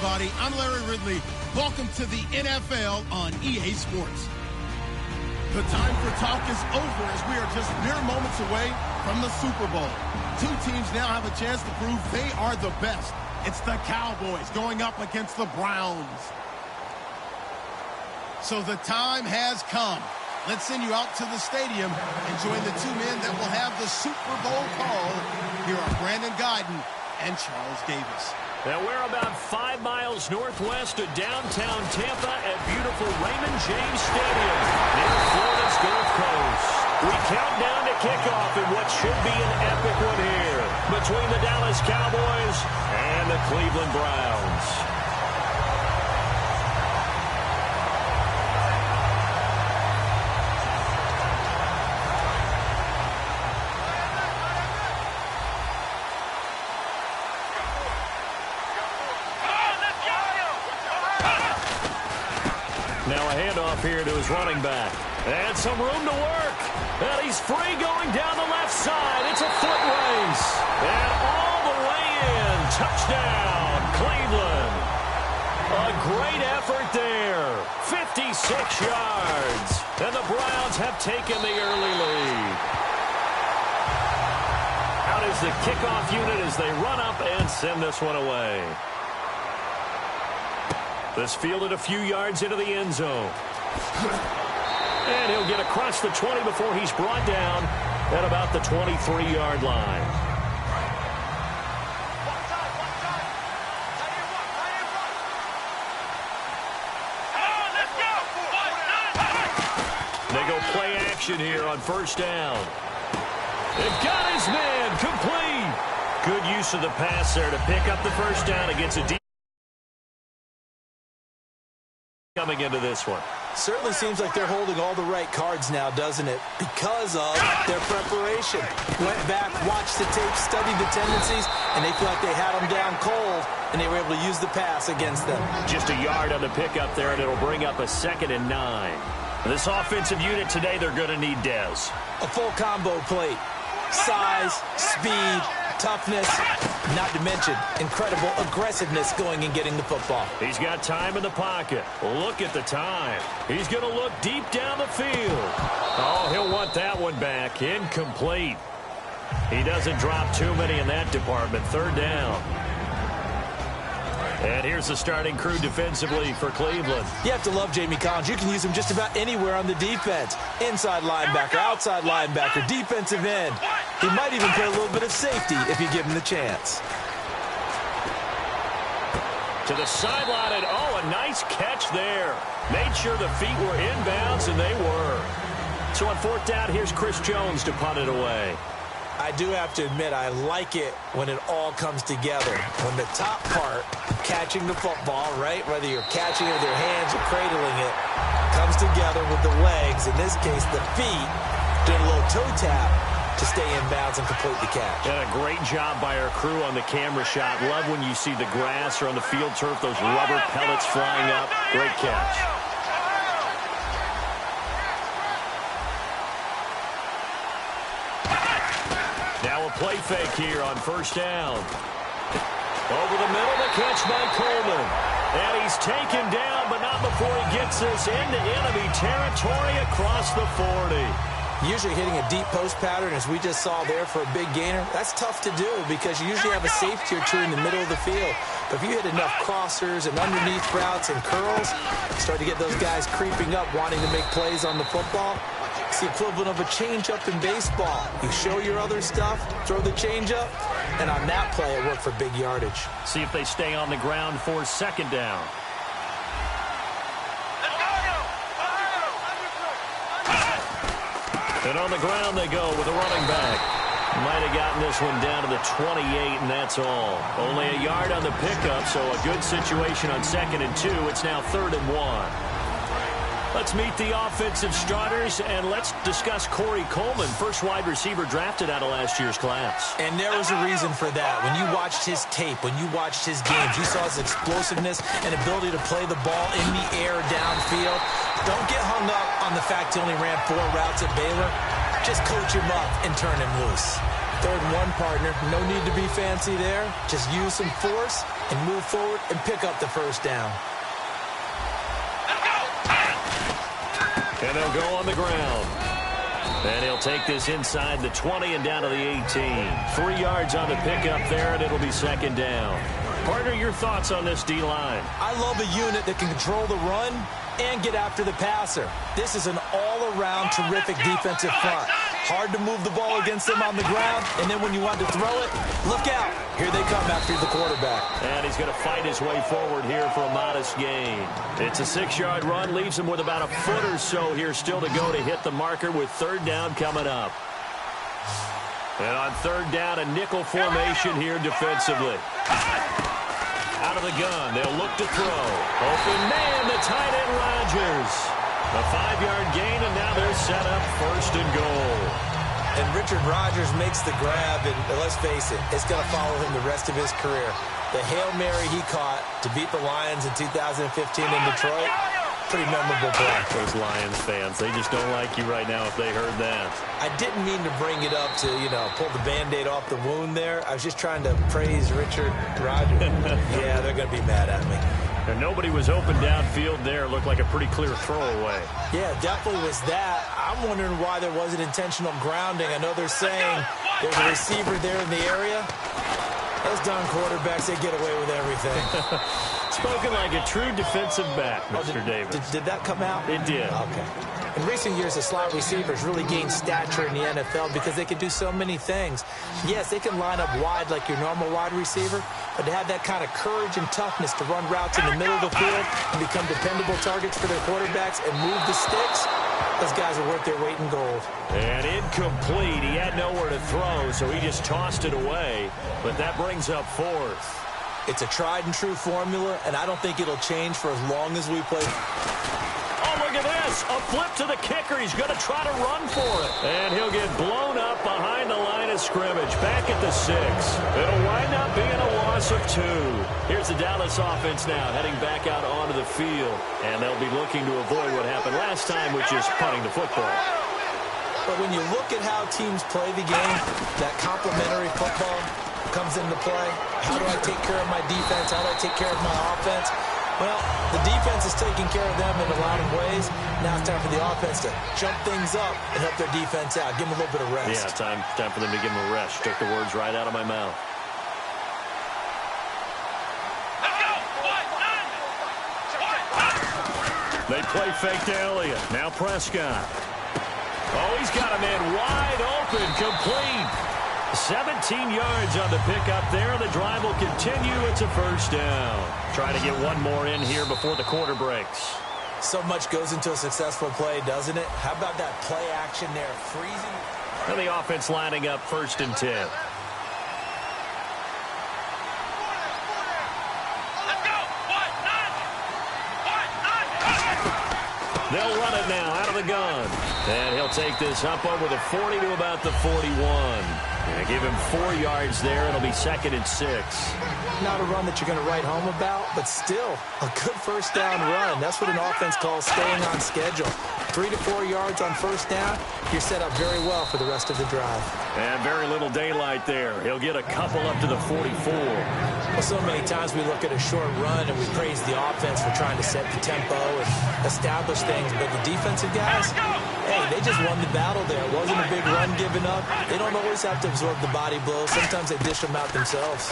everybody. I'm Larry Ridley. Welcome to the NFL on EA Sports. The time for talk is over as we are just mere moments away from the Super Bowl. Two teams now have a chance to prove they are the best. It's the Cowboys going up against the Browns. So the time has come. Let's send you out to the stadium and join the two men that will have the Super Bowl call. Here are Brandon Guyton and Charles Davis. Now we're about 5 miles northwest of downtown Tampa at beautiful Raymond James Stadium near Florida's Gulf Coast. We count down to kickoff in what should be an epic one here between the Dallas Cowboys and the Cleveland Browns. Now a handoff here to his running back. And some room to work. And he's free going down the left side. It's a foot race. And all the way in. Touchdown, Cleveland. A great effort there. 56 yards. And the Browns have taken the early lead. Out is the kickoff unit as they run up and send this one away. This fielded a few yards into the end zone. And he'll get across the 20 before he's brought down at about the 23-yard line. They go play action here on first down. They've got his man complete. Good use of the pass there to pick up the first down against a deep coming into this one. Certainly seems like they're holding all the right cards now, doesn't it? Because of their preparation. Went back, watched the tape, studied the tendencies, and they feel like they had them down cold, and they were able to use the pass against them. Just a yard on the pickup there, and it'll bring up a 2nd and 9. This offensive unit today, they're going to need Dez. A full combo plate. Size, speed, toughness, not to mention incredible aggressiveness going and getting the football. He's got time in the pocket. Look at the time. He's going to look deep down the field. Oh, he'll want that one back. Incomplete. He doesn't drop too many in that department. 3rd down. And here's the starting crew defensively for Cleveland. You have to love Jamie Collins. You can use him just about anywhere on the defense. Inside linebacker, outside linebacker, defensive end. He might even play a little bit of safety if you give him the chance. To the sideline, and oh, a nice catch there. Made sure the feet were inbounds, and they were. So on 4th down, here's Chris Jones to punt it away. I do have to admit, I like it when it all comes together. When the top part, catching the football, right, whether you're catching it with your hands or cradling it, comes together with the legs, in this case the feet, doing a little toe tap to stay in bounds and complete the catch. And a great job by our crew on the camera shot. Love when you see the grass or on the field turf, those rubber pellets flying up. Great catch. Now a play fake here on first down. Over the middle, the catch by Coleman. And he's taken down, but not before he gets this into enemy territory across the 40. Usually hitting a deep post pattern, as we just saw there for a big gainer, that's tough to do because you usually have a safety or two in the middle of the field. But if you hit enough crossers and underneath routes and curls, you start to get those guys creeping up, wanting to make plays on the football. It's the equivalent of a changeup in baseball. You show your other stuff, throw the changeup, and on that play, it worked for big yardage. See if they stay on the ground for 2nd down. And on the ground they go with a running back. Might have gotten this one down to the 28, and that's all. Only a yard on the pickup, so a good situation on 2nd and 2. It's now 3rd and 1. Let's meet the offensive starters, and let's discuss Corey Coleman, first wide receiver drafted out of last year's class. And there was a reason for that. When you watched his tape, when you watched his games, you saw his explosiveness and ability to play the ball in the air downfield. Don't get hung up on the fact he only ran 4 routes at Baylor. Just coach him up and turn him loose. 3rd and 1, partner. No need to be fancy there. Just use some force and move forward and pick up the first down. And they'll go on the ground. And he'll take this inside the 20 and down to the 18. 3 yards on the pickup there, and it'll be 2nd down. Partner, your thoughts on this D-line? I love a unit that can control the run and get after the passer. This is an all-around terrific defensive front. Hard to move the ball against them on the ground, and then when you want to throw it, look out. Here they come after the quarterback. And he's going to fight his way forward here for a modest gain. It's a 6-yard run, leaves him with about a foot or so here still to go to hit the marker with 3rd down coming up. And on 3rd down, a nickel formation here defensively. Out of the gun, they'll look to throw. Open man, the tight end Rodgers. A 5-yard gain, and now they're set up 1st and goal. And Richard Rodgers makes the grab, and let's face it, it's going to follow him the rest of his career. The Hail Mary he caught to beat the Lions in 2015 in Detroit, pretty memorable play. Those Lions fans, they just don't like you right now if they heard that. I didn't mean to bring it up to, pull the Band-Aid off the wound there. I was just trying to praise Richard Rodgers. Yeah, they're going to be mad at me. And nobody was open downfield there. Looked like a pretty clear throwaway. Yeah, definitely was that. I'm wondering why there wasn't intentional grounding. I know they're saying there's a receiver there in the area. Those darn quarterbacks, they get away with everything. Spoken like a true defensive back, Mr. Davis. Did that come out? It did. Okay. In recent years, the slot receivers really gained stature in the NFL because they can do so many things. Yes, they can line up wide like your normal wide receiver, but to have that kind of courage and toughness to run routes in the middle of the field and become dependable targets for their quarterbacks and move the sticks, those guys are worth their weight in gold. And incomplete. He had nowhere to throw, so he just tossed it away. But that brings up 4th. It's a tried-and-true formula, and I don't think it'll change for as long as we play. Oh, look at this. A flip to the kicker. He's going to try to run for it. And he'll get blown up behind the line of scrimmage. Back at the 6. It'll wind up being a loss of 2. Here's the Dallas offense now heading back out onto the field. And they'll be looking to avoid what happened last time, which is punting the football. But when you look at how teams play the game, that complementary football comes into play. How do I take care of my defense? How do I take care of my offense? Well, the defense is taking care of them in a lot of ways. Now it's time for the offense to jump things up and help their defense out. Give them a little bit of rest. Yeah, time for them to give them a rest. Took the words right out of my mouth. They play fake to Elliott. Now Prescott. Oh, he's got a man wide open, complete. 17 yards on the pickup there. The drive will continue. It's a 1st down. Trying to get one more in here before the quarter breaks. So much goes into a successful play, doesn't it? How about that play action there? Freezing. And the offense lining up 1st and 10. They'll run it now out of the gun. And he'll take this up over the 40 to about the 41. And give him 4 yards there. It'll be 2nd and 6. Not a run that you're going to write home about, but still a good 1st down run. That's what an offense calls staying on schedule. 3 to 4 yards on 1st down. You're set up very well for the rest of the drive. And very little daylight there. He'll get a couple up to the 44. Well, so many times we look at a short run and we praise the offense for trying to set the tempo and establish things, but the defensive guys, hey, they just won the battle there. It wasn't a big run given up. They don't always have to absorb the body blows. Sometimes they dish them out themselves.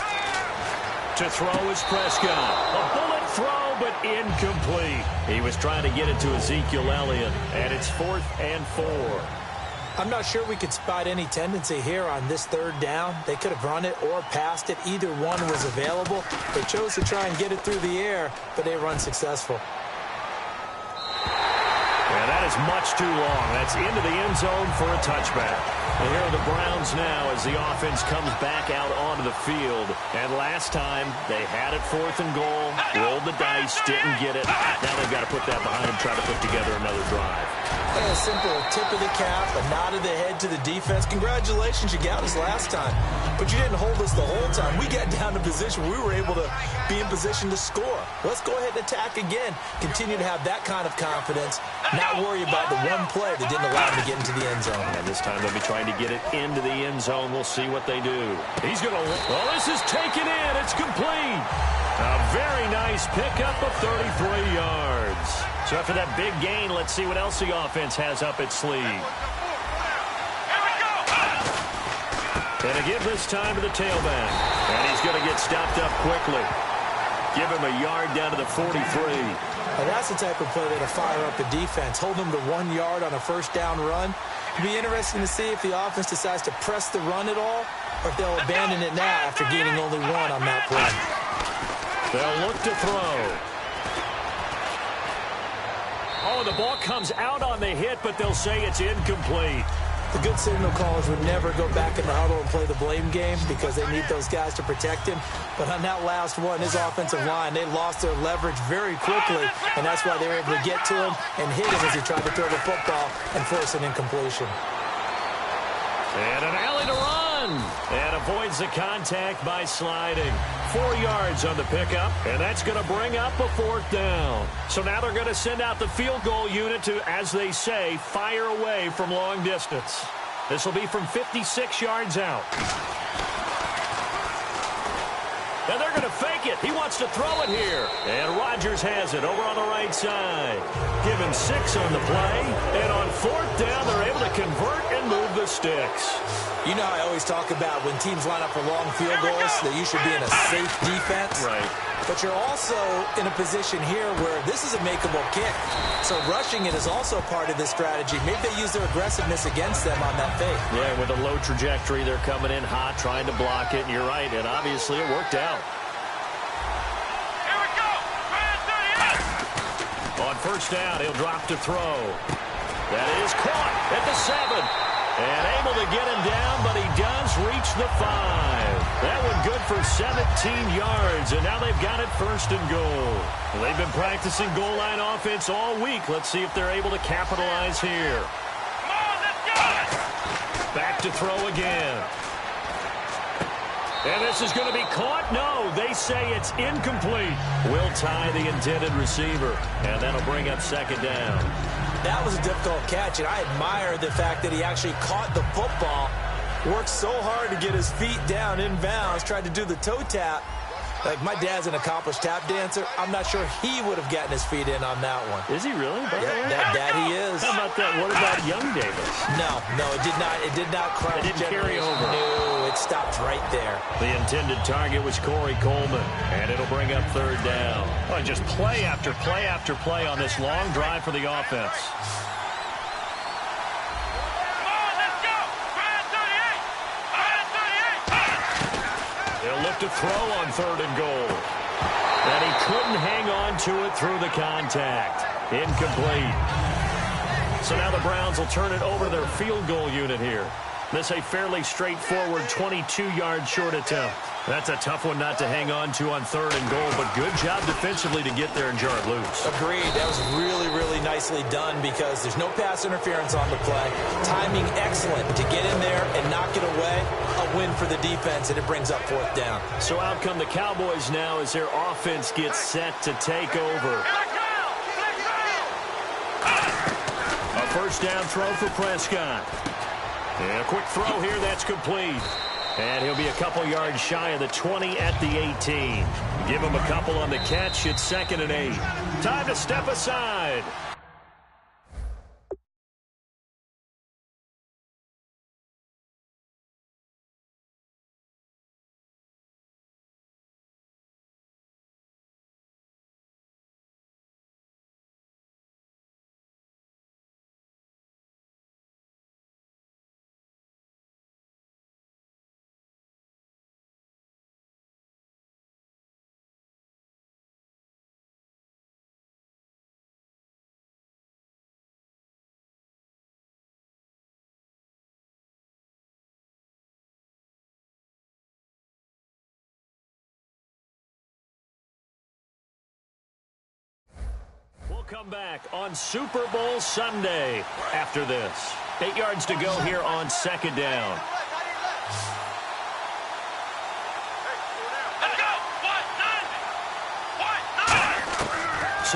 To throw is Prescott. A bullet throw, but incomplete. He was trying to get it to Ezekiel Elliott, and it's 4th and 4. I'm not sure we could spot any tendency here on this 3rd down. They could have run it or passed it. Either one was available. They chose to try and get it through the air, but they run successful. Yeah, that is much too long. That's into the end zone for a touchback. And here are the Browns now as the offense comes back out onto the field. And last time, they had it 4th and goal, rolled the dice, didn't get it. Now they've got to put that behind them, try to put together another drive. A simple tip of the cap, a nod of the head to the defense. Congratulations, you got us last time. But you didn't hold us the whole time. We got down to position where we were able to be in position to score. Let's go ahead and attack again. Continue to have that kind of confidence. Not worry about the one play that didn't allow them to get into the end zone. And this time they'll be trying to get it into the end zone. We'll see what they do. He's going to... Well, this is taken in. It's complete. A very nice pickup of 33 yards. So after that big gain, let's see what else the offense has up its sleeve. And a give this time to the tailback. And he's going to get stopped up quickly. Give him a yard down to the 43. Now that's the type of play that'll fire up the defense. Hold them to 1 yard on a first down run. It'll be interesting to see if the offense decides to press the run at all or if they'll abandon it now after gaining only 1 on that play. They'll look to throw. Oh, the ball comes out on the hit, but they'll say it's incomplete. The good signal callers would never go back in the huddle and play the blame game because they need those guys to protect him. But on that last one, his offensive line, they lost their leverage very quickly, and that's why they were able to get to him and hit him as he tried to throw the football and force an incompletion. And an alley to run. And avoids the contact by sliding. 4 yards on the pickup, and that's going to bring up a 4th down. So now they're going to send out the field goal unit to, as they say, fire away from long distance. This will be from 56 yards out. And they're going to fake it. He wants to throw it here. And Rodgers has it over on the right side. Given 6 on the play. And on 4th down, they're able to convert and move the sticks. You know I always talk about when teams line up for long field goals that you should be in a safe defense. Right. But you're also in a position here where this is a makeable kick. So rushing it is also part of this strategy. Maybe they use their aggressiveness against them on that fake. Yeah, with a low trajectory, they're coming in hot, trying to block it. And you're right, and obviously it worked out. Here we go. On 1st down, he'll drop to throw. That is caught at the 7. And able to get him down, but he does reach the 5. That one good for 17 yards, and now they've got it 1st and goal. Well, they've been practicing goal line offense all week. Let's see if they're able to capitalize here. Come on, let's go. Back to throw again. And this is going to be caught. No, they say it's incomplete. Will tie the intended receiver, and that'll bring up 2nd down. That was a difficult catch, and I admire the fact that he actually caught the football, worked so hard to get his feet down inbounds, tried to do the toe tap. Like, my dad's an accomplished tap dancer. I'm not sure he would have gotten his feet in on that one. Is he really? Yeah, that he is. How about that? What about young Davis? No, it did not. It did not cross. It didn't carry over. No, it stopped right there. The intended target was Corey Coleman, and it'll bring up 3rd down. Well, just play after play after play on this long drive for the offense. They'll look to throw on 3rd and goal. And he couldn't hang on to it through the contact. Incomplete. So now the Browns will turn it over to their field goal unit here. This a fairly straightforward 22-yard short attempt. That's a tough one not to hang on to on 3rd and goal, but good job defensively to get there and jar it loose. Agreed. That was really, really nicely done because there's no pass interference on the play. Timing excellent to get in there and knock it away. A win for the defense, and it brings up 4th down. So out come the Cowboys now as their offense gets set to take over. A 1st down throw for Prescott. And a quick throw here, that's complete. And he'll be a couple yards shy of the 20 at the 18. Give him a couple on the catch. It's 2nd and 8. Time to step aside. come back on Super Bowl Sunday after this. 8 yards to go here on 2nd down. Let's go.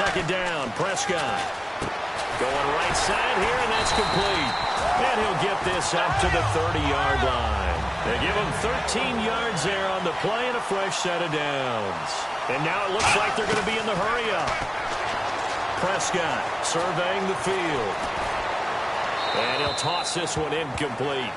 2nd down, Prescott. Going right side here, and that's complete. And he'll get this up to the 30-yard line. They give him 13 yards there on the play and a fresh set of downs. And now it looks like they're going to be in the hurry-up. Prescott surveying the field. And he'll toss this one incomplete.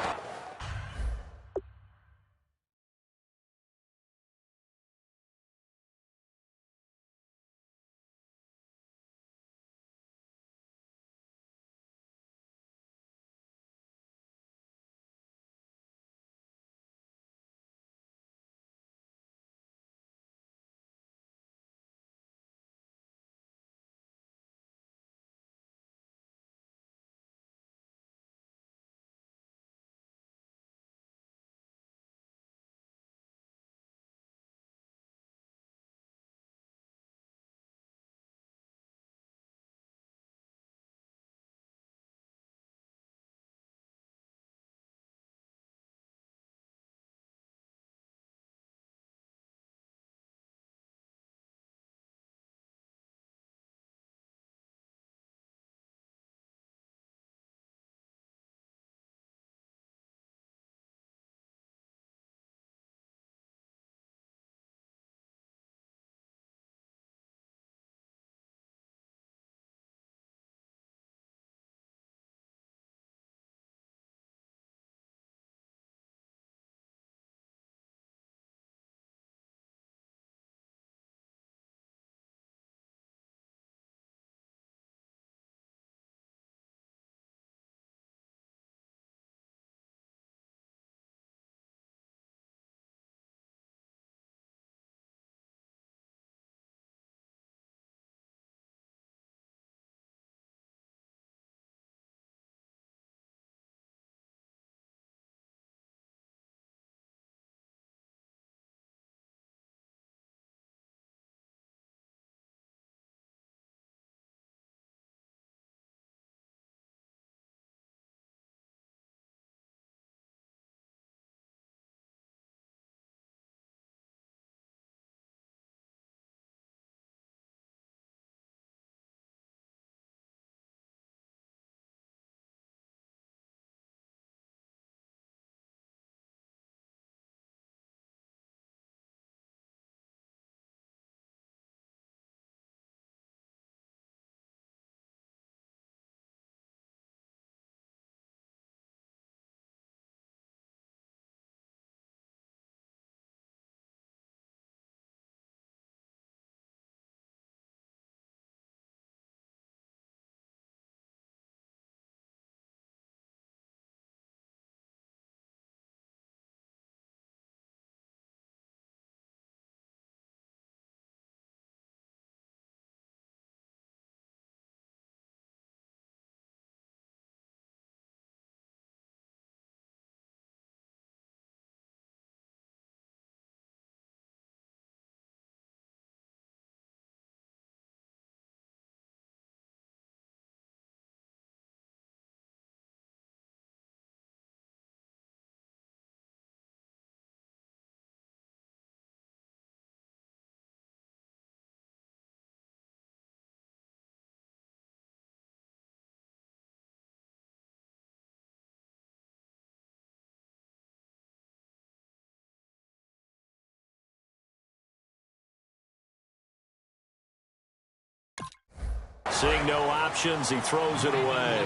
Seeing no options, he throws it away.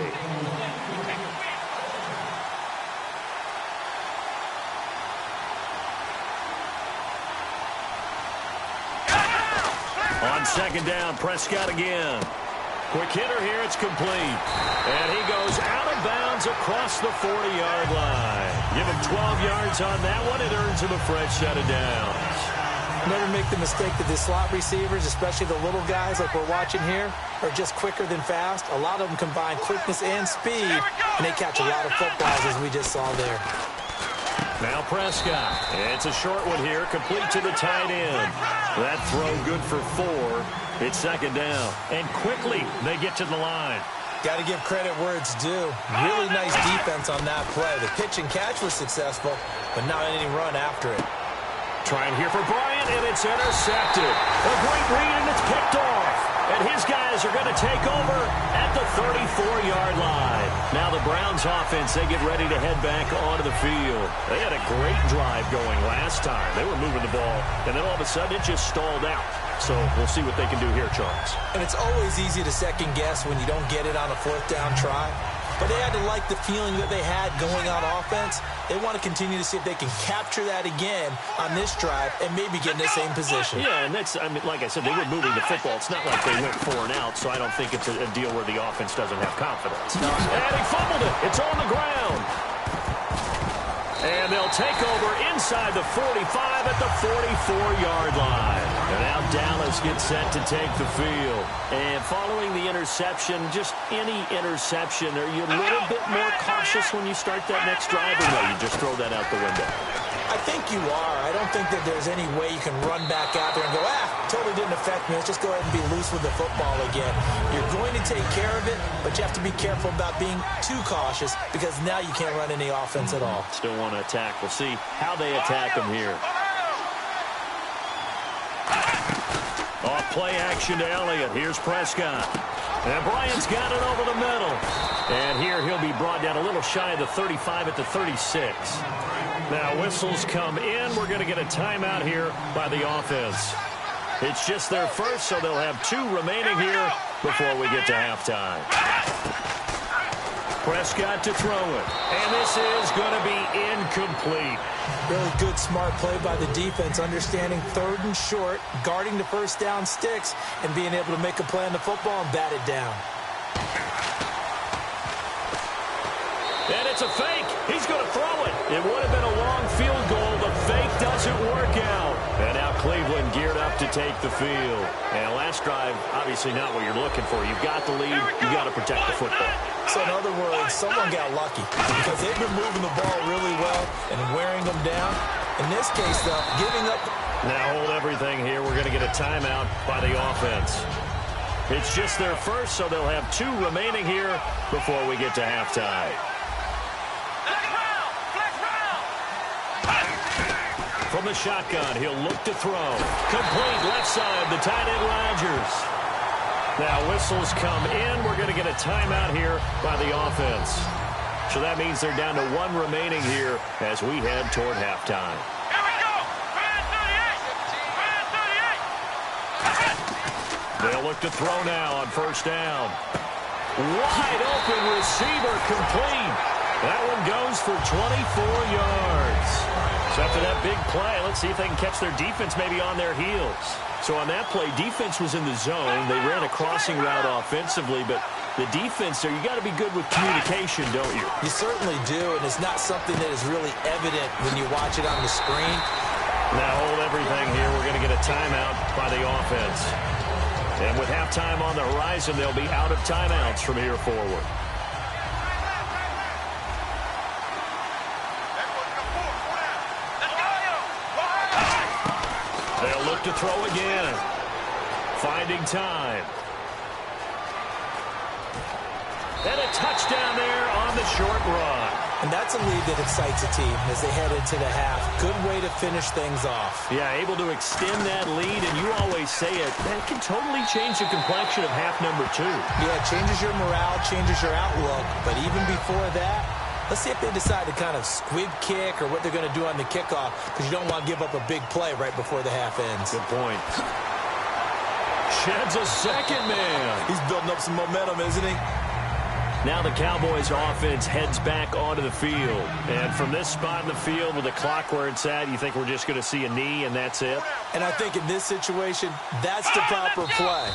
On 2nd down, Prescott again. Quick hitter here, it's complete. And he goes out of bounds across the 40-yard line. Give him 12 yards on that one. It earns him a fresh set of downs. Never make the mistake that the slot receivers, especially the little guys like we're watching here, are just quicker than fast. A lot of them combine quickness and speed, and they catch a lot of footballs, as we just saw there. Now Prescott. It's a short one here, complete to the tight end. That throw good for 4. It's second down. And quickly they get to the line. Got to give credit where it's due. Really nice defense on that play. The pitch and catch was successful, but not any run after it. Trying here for Bryant, and it's intercepted. A great read, and it's picked off. And his guys are going to take over at the 34-yard line. Now the Browns offense, they get ready to head back onto the field. They had a great drive going last time. They were moving the ball, and then all of a sudden it just stalled out. So we'll see what they can do here, Charles. And it's always easy to second guess when you don't get it on a 4th down try. But they had to like the feeling that they had going on offense. They want to continue to see if they can capture that again on this drive and maybe get in the same position. Yeah, and that's, I mean, like I said, they were moving the football. It's not like they went 4 and out, so I don't think it's a deal where the offense doesn't have confidence. And he fumbled it. It's on the ground. And they'll take over inside the 45 at the 44-yard line. And now Dallas gets set to take the field. And following the interception, just any interception, are you a little bit more cautious when you start that next drive, or no, you just throw that out the window? I think you are. I don't think that there's any way you can run back out there and go, totally didn't affect me. Let's just go ahead and be loose with the football again. You're going to take care of it, but you have to be careful about being too cautious because now you can't run any offense at all. Still want to attack. We'll see how they attack them here. Off play action to Elliott. Here's Prescott. And Bryant's got it over the middle. And here he'll be brought down a little shy of the 35 at the 36. Now whistles come in. We're going to get a timeout here by the offense. It's just their first, so they'll have 2 remaining here before we get to halftime. Prescott to throw it. And this is going to be incomplete. Really good, smart play by the defense, understanding 3rd and short, guarding the first down sticks, and being able to make a play on the football and bat it down. And it's a fake. He's going to throw it. It would have been a long field goal. The fake doesn't work out. And now Cleveland geared up to take the field. And last drive, obviously not what you're looking for. You've got the lead. You've got to protect the football. So in other words, someone got lucky because they've been moving the ball really well and wearing them down. In this case, though, giving up. Now hold everything here. We're going to get a timeout by the offense. It's just their first, so they'll have 2 remaining here before we get to halftime. From the shotgun, he'll look to throw. Complete left side, the tight end Rodgers. Now whistles come in. We're going to get a timeout here by the offense. So that means they're down to 1 remaining here as we head toward halftime. Here we go. Man 38. They'll look to throw now on first down. Wide open receiver complete. That one goes for 24 yards. So after that big play, let's see if they can catch their defense maybe on their heels. So on that play, defense was in the zone. They ran a crossing route offensively, but the defense there, you got to be good with communication, don't you? You certainly do, and it's not something that is really evident when you watch it on the screen. Now hold everything here. We're going to get a timeout by the offense. And with halftime on the horizon, they'll be out of timeouts from here forward. They'll look to throw again. Finding time. And a touchdown there on the short run. And that's a lead that excites a team as they head into the half. Good way to finish things off. Yeah, able to extend that lead, and you always say it, that can totally change the complexion of half number 2. Yeah, it changes your morale, changes your outlook. But even before that, let's see if they decide to kind of squib kick or what they're going to do on the kickoff, because you don't want to give up a big play right before the half ends. Good point. Sheds a second man. He's building up some momentum, isn't he? Now the Cowboys offense heads back onto the field. And from this spot in the field with the clock where it's at, you think we're just going to see a knee and that's it? And I think in this situation, that's the proper play.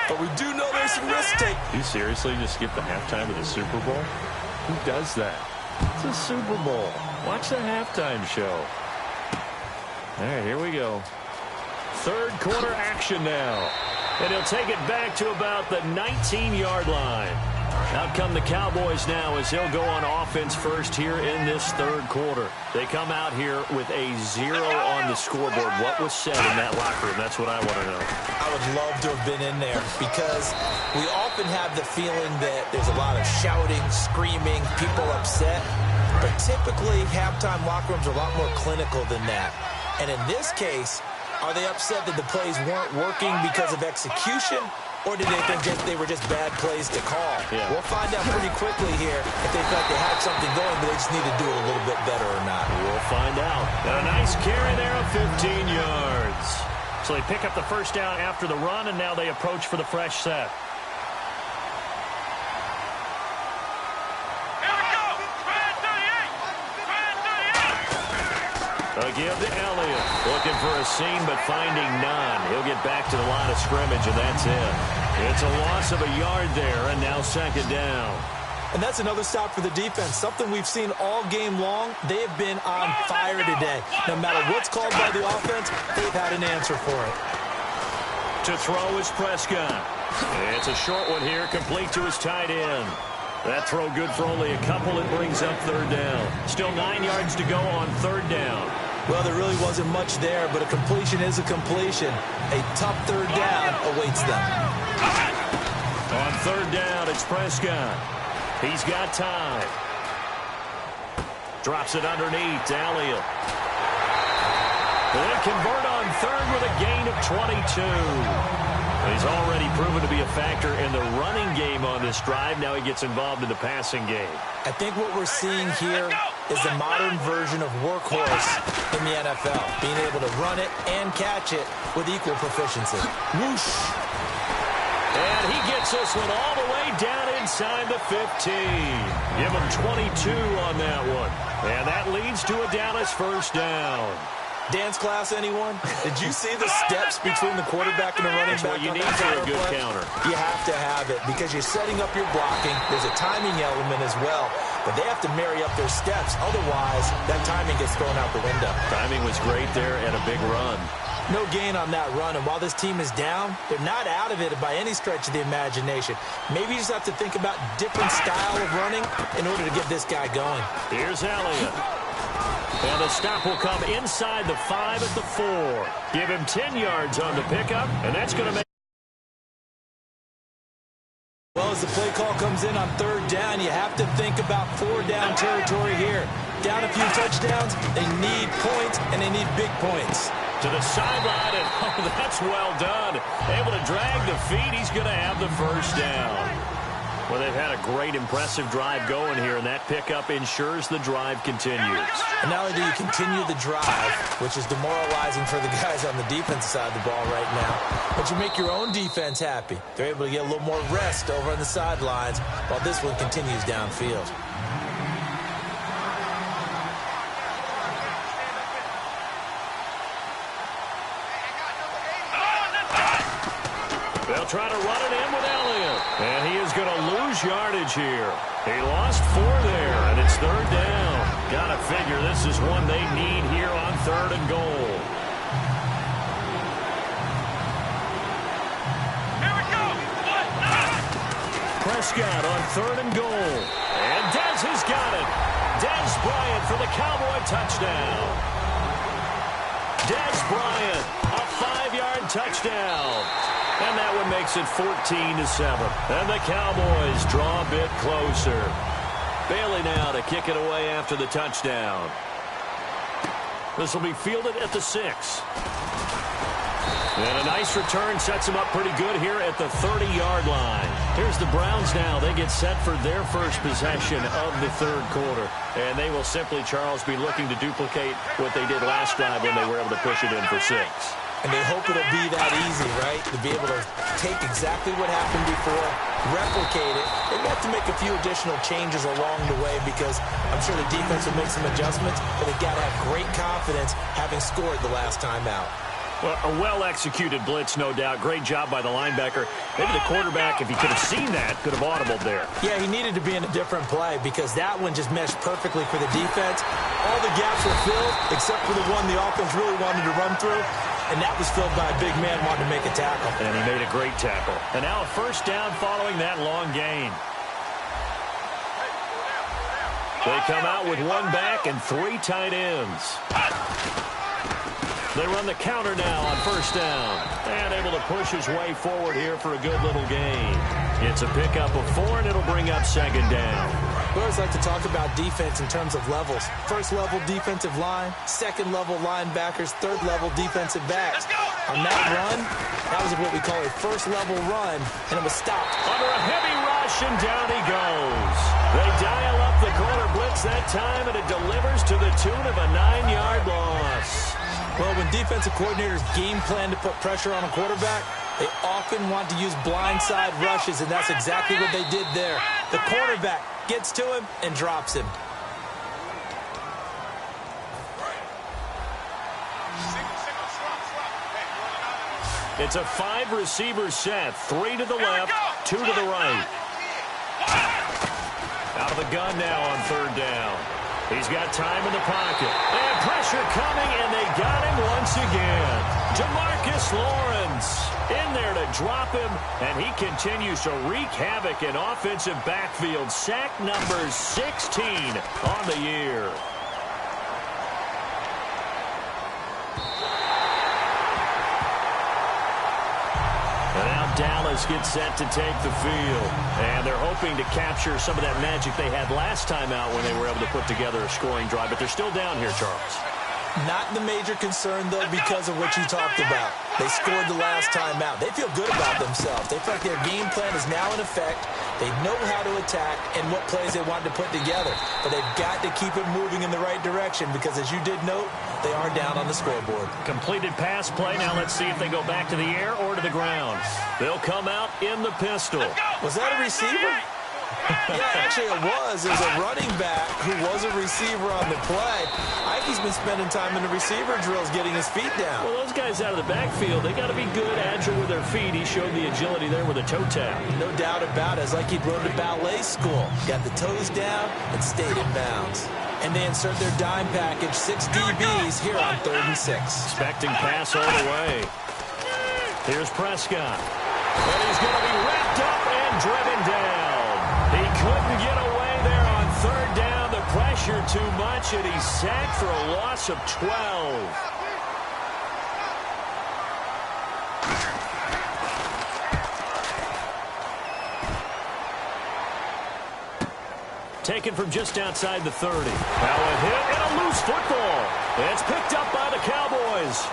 But we do know there's some risk take. You seriously just skip the halftime of the Super Bowl? Who does that? It's a Super Bowl. Watch the halftime show. All right, here we go. Third quarter action now. And he'll take it back to about the 19-yard line. Out come the Cowboys now as they'll go on offense first here in this third quarter. They come out here with a 0 on the scoreboard. What was said in that locker room? That's what I want to know. I would love to have been in there because we often have the feeling that there's a lot of shouting, screaming, people upset. But typically, halftime locker rooms are a lot more clinical than that. And in this case, are they upset that the plays weren't working because of execution? Or did they think they were just bad plays to call? Yeah. We'll find out pretty quickly here if they felt they had something going, but they just need to do it a little bit better or not. We'll find out. And a nice carry there of 15 yards. So they pick up the first down after the run, and now they approach for the fresh set. A give to Elliott. Looking for a seam, but finding none. He'll get back to the line of scrimmage, and that's it. It's a loss of a yard there, and now second down. And that's another stop for the defense. Something we've seen all game long. They have been on fire today. No matter what's called by the offense, they've had an answer for it. To throw is Prescott. It's a short one here, complete to his tight end. That throw good for only a couple. It brings up third down. Still 9 yards to go on third down. Well, there really wasn't much there, but a completion is a completion. A tough third down awaits them. On third down, it's Prescott. He's got time. Drops it underneath to Elliott. They convert on third with a gain of 22. He's already proven to be a factor in the running game on this drive. Now he gets involved in the passing game. I think what we're seeing here is a modern version of workhorse in the NFL, being able to run it and catch it with equal proficiency. Whoosh! And he gets this one all the way down inside the 15. Give him 22 on that one. And that leads to a Dallas first down. Dance class, anyone? Did you see the steps between the quarterback and the running back? What you need for a good counter. You have to have it because you're setting up your blocking. There's a timing element as well, but they have to marry up their steps. Otherwise, that timing gets thrown out the window. Timing was great there and a big run. No gain on that run, and while this team is down, they're not out of it by any stretch of the imagination. Maybe you just have to think about different style of running in order to get this guy going. Here's Elliott. And the stop will come inside the 5 at the 4. Give him 10 yards on the pickup, and that's going to make... Well, as the play call comes in on third down, you have to think about 4-down territory here. Down a few touchdowns, they need points, and they need big points. To the sideline, and oh, that's well done. Able to drag the feet, he's going to have the first down. Well, they've had a great, impressive drive going here, and that pickup ensures the drive continues. And not only do you continue the drive, which is demoralizing for the guys on the defensive side of the ball right now, but you make your own defense happy. They're able to get a little more rest over on the sidelines while this one continues downfield. They'll try to run it in with Elliott. And he is going to lose yardage here. He lost 4 there, and it's third down. Got to figure this is one they need here on third and goal. Here we go. Prescott on third and goal. And Dez has got it. Dez Bryant for the Cowboy touchdown. Dez Bryant, a 5-yard touchdown. And that one makes it 14-7. And the Cowboys draw a bit closer. Bailey now to kick it away after the touchdown. This will be fielded at the 6. And a nice return sets them up pretty good here at the 30-yard line. Here's the Browns now. They get set for their first possession of the third quarter. And they will simply, Charles, be looking to duplicate what they did last drive when they were able to push it in for 6. And they hope it'll be that easy, right? To be able to take exactly what happened before, replicate it. They have to make a few additional changes along the way because I'm sure the defense will make some adjustments, but they've got to have great confidence having scored the last time out. Well, a well-executed blitz, no doubt. Great job by the linebacker. Maybe the quarterback, if he could have seen that, could have audibled there. Yeah, he needed to be in a different play because that one just meshed perfectly for the defense. All the gaps were filled except for the one the offense really wanted to run through. And that was filled by a big man wanting to make a tackle. And he made a great tackle. And now a first down following that long gain. They come out with one back and 3 tight ends. They run the counter now on first down. And able to push his way forward here for a good little gain. It's a pickup of 4, and it'll bring up second down. We always like to talk about defense in terms of levels. First level defensive line, second level linebackers, third level defensive backs. On that run, that was what we call a first level run, and it was stopped. Under a heavy rush, and down he goes. They dial up the corner blitz that time, and it delivers to the tune of a 9-yard loss. Well, when defensive coordinators game plan to put pressure on a quarterback, they often want to use blindside rushes, and that's exactly what they did there. The cornerback gets to him and drops him. It's a 5-receiver set. 3 to the left, 2 to the right. Out of the gun now on third down. He's got time in the pocket. And pressure coming, and they got him once again. DeMarcus Lawrence in there to drop him, and he continues to wreak havoc in offensive backfield. Sack number 16 on the year. And now Dallas gets set to take the field. And they're hoping to capture some of that magic they had last time out when they were able to put together a scoring drive. But they're still down here, Charles. Not the major concern, though, because of what you talked about. They scored the last time out. They feel good about themselves. They feel like their game plan is now in effect. They know how to attack and what plays they want to put together. But they've got to keep it moving in the right direction because, as you did note, they are down on the scoreboard. Completed pass play. Now let's see if they go back to the air or to the ground. They'll come out in the pistol. Was that a receiver? Yeah, actually it was. It was a running back who was a receiver on the play. I think he's been spending time in the receiver drills getting his feet down. Well, those guys out of the backfield, they got to be good, agile with their feet. He showed the agility there with a toe tap. No doubt about it. It's like he'd run to ballet school. Got the toes down and stayed in bounds. And they insert their dime package, 6 DBs here on 3rd and 6. Expecting pass all the way. Here's Prescott. And he's going to be wrapped up and driven down. He couldn't get away there on third down. The pressure too much, and he's sacked for a loss of 12. Taken from just outside the 30. Now a hit and a loose football. It's picked up by the Cowboys.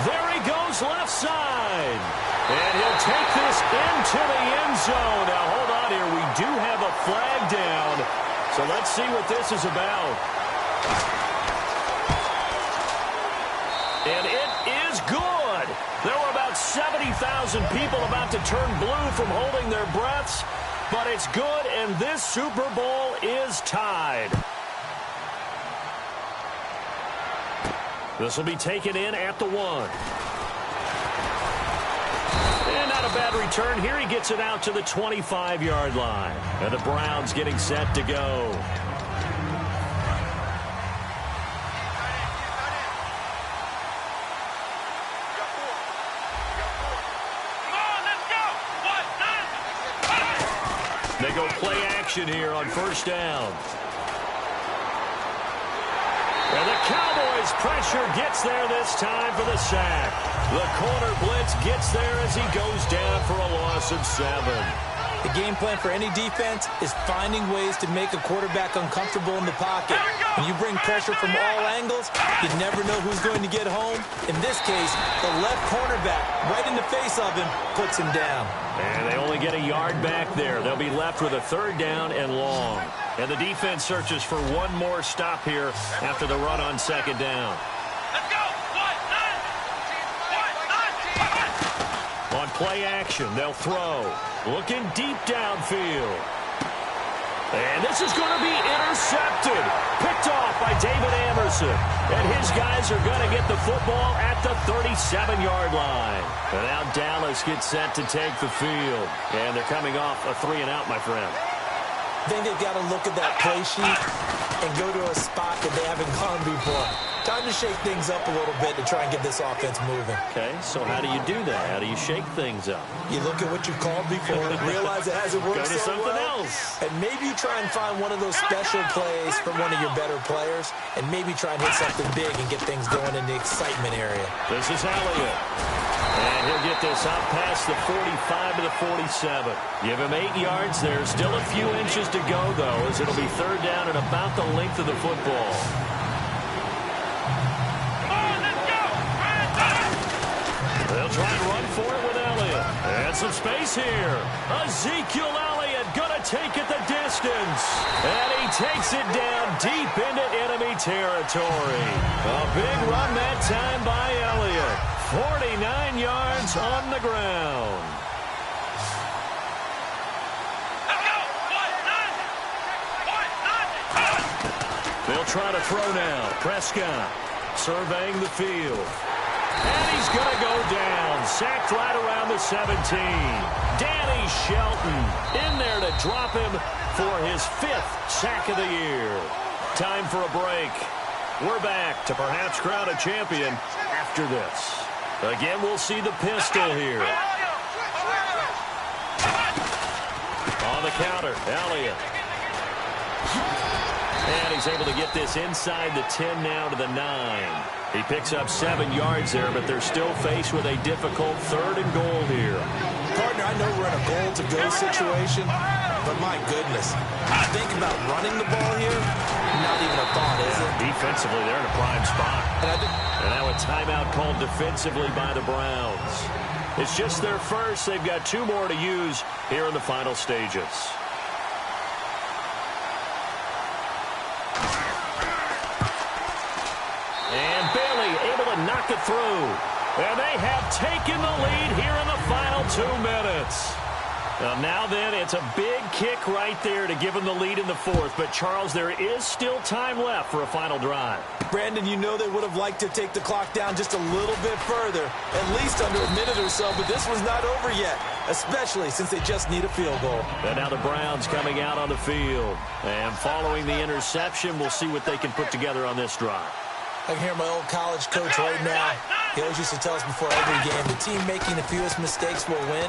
There he goes left side. And he'll take this into the end zone. Now, hold on here. We do have a flag down. So let's see what this is about. And it is good. There were about 70,000 people about to turn blue from holding their breaths. But it's good, and this Super Bowl is tied. This will be taken in at the 1. And not a bad return here. He gets it out to the 25-yard line. And the Browns getting set to go. They go play action here on first down. And the Cowboys pressure gets there this time for the sack. The corner blitz gets there as he goes down for a loss of 7. The game plan for any defense is finding ways to make a quarterback uncomfortable in the pocket. When you bring pressure from all angles, you never know who's going to get home. In this case, the left cornerback, right in the face of him, puts him down. And they only get a yard back there. They'll be left with a third down and long. And the defense searches for one more stop here after the run on second down. Let's go! On play action, they'll throw. Looking deep downfield. And this is going to be intercepted. Picked off by David Anderson. And his guys are going to get the football at the 37-yard line. And now Dallas gets set to take the field. And they're coming off a 3-and-out, my friend. I think they've got to look at that play sheet and go to a spot that they haven't gone before. Time Time to shake things up a little bit to try and get this offense moving. Okay, so how do you do that? How do you shake things up? You look at what you've called before, realize it hasn't worked Go to so something well, else. and maybe you try and find one of those special plays from one of your better players, and maybe try and hit something big and get things going in the excitement area. This is Elliott. And he'll get this out past the 45 to the 47. Give him 8 yards. There's still a few inches to go, though, as it'll be third down and about the length of the football. They'll try and run for it with Elliott. And some space here. Ezekiel Elliott going to take it the distance. And he takes it down deep into enemy territory. A big run that time by Elliott. 49 yards on the ground. They'll try to throw now. Prescott surveying the field. And he's going to go down. Sacked right around the 17. Danny Shelton in there to drop him for his 5th sack of the year. Time for a break. We're back to perhaps crown a champion after this. Again, we'll see the pistol here. On the counter, Elliott. And he's able to get this inside the 10 now to the 9. He picks up 7 yards there, but they're still faced with a difficult 3rd and goal here. Partner, I know we're in a goal-to-go situation, but my goodness. Think about running the ball here, not even a thought, is it? Defensively, they're in a prime spot. And now a timeout called defensively by the Browns. It's just their first. They've got 2 more to use here in the final stages. And Bailey able to knock it through. And they have taken the lead here in the final 2 minutes. Now then, it's a big kick right there to give them the lead in the 4th. But, Charles, there is still time left for a final drive. Brandon, you know they would have liked to take the clock down just a little bit further, at least under a minute or so, but this one's not over yet, especially since they just need a field goal. And now the Browns coming out on the field. And following the interception, we'll see what they can put together on this drive. I can hear my old college coach right now. He always used to tell us before every game, the team making the fewest mistakes will win.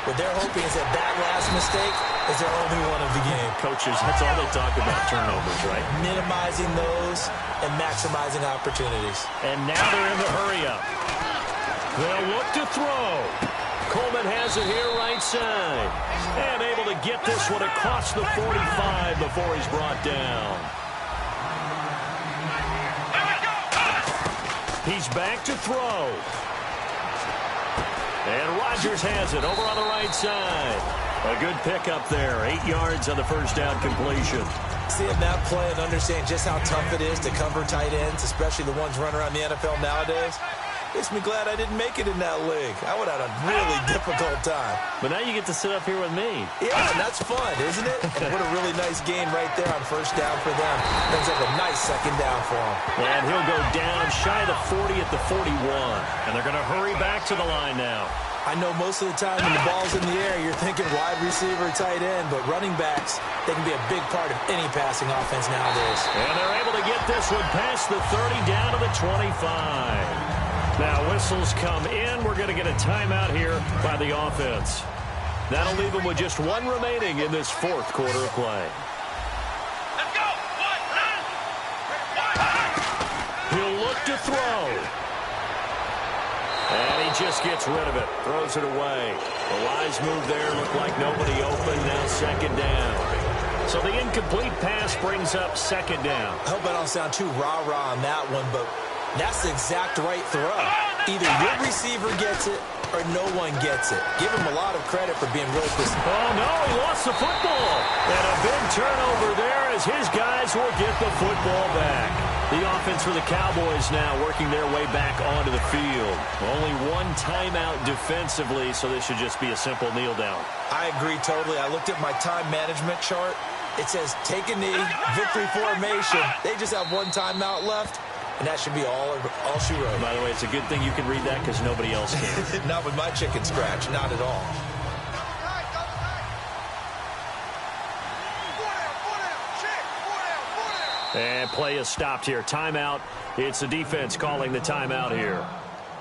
What they're hoping is that that last mistake is their only one of the game. Coaches, that's all they talk about, turnovers, right? Minimizing those and maximizing opportunities. And now they're in the hurry-up. They'll look to throw. Coleman has it here right side. And able to get this one across the 45 before he's brought down. He's back to throw. And Rodgers has it over on the right side. A good pickup there. 8 yards on the first down completion. Seeing that play and understanding just how tough it is to cover tight ends, especially the ones running around the NFL nowadays, makes me glad I didn't make it in that league. I would have had a really difficult time. But now you get to sit up here with me. Yeah, and that's fun, isn't it? And what a really nice gain right there on first down for them. Brings up a nice second down for him. And he'll go down shy of the 40 at the 41. And they're going to hurry back to the line now. I know most of the time when the ball's in the air, you're thinking wide receiver, tight end, but running backs, they can be a big part of any passing offense nowadays. And they're able to get this one past the 30 down to the 25. Now whistles come in. We're going to get a timeout here by the offense. That'll leave them with just 1 remaining in this 4th quarter of play. Let's go. He'll look to throw. And he just gets rid of it. Throws it away. The wise move there. Looked like nobody open. Now second down. So the incomplete pass brings up second down. I hope I don't sound too rah-rah on that one, but that's the exact right throw. Either your receiver gets it or no one gets it. Give him a lot of credit for being really precise. Oh, no, he lost the football. And a big turnover there as his guys will get the football back. The offense for the Cowboys now working their way back onto the field. Only 1 timeout defensively, so this should just be a simple kneel down. I agree totally. I looked at my time management chart. It says take a knee, victory formation. They just have 1 timeout left. And that should be all she wrote. By the way, it's a good thing you can read that because nobody else can. Not with my chicken scratch. Not at all. And play is stopped here. Timeout. It's the defense calling the timeout here.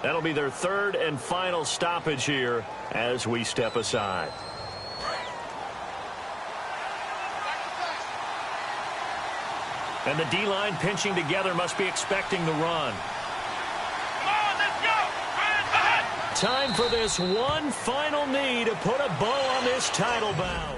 That'll be their third and final stoppage here as we step aside. And the D-line pinching together must be expecting the run. Come on, let's go. Time for this one final knee to put a bow on this title bout.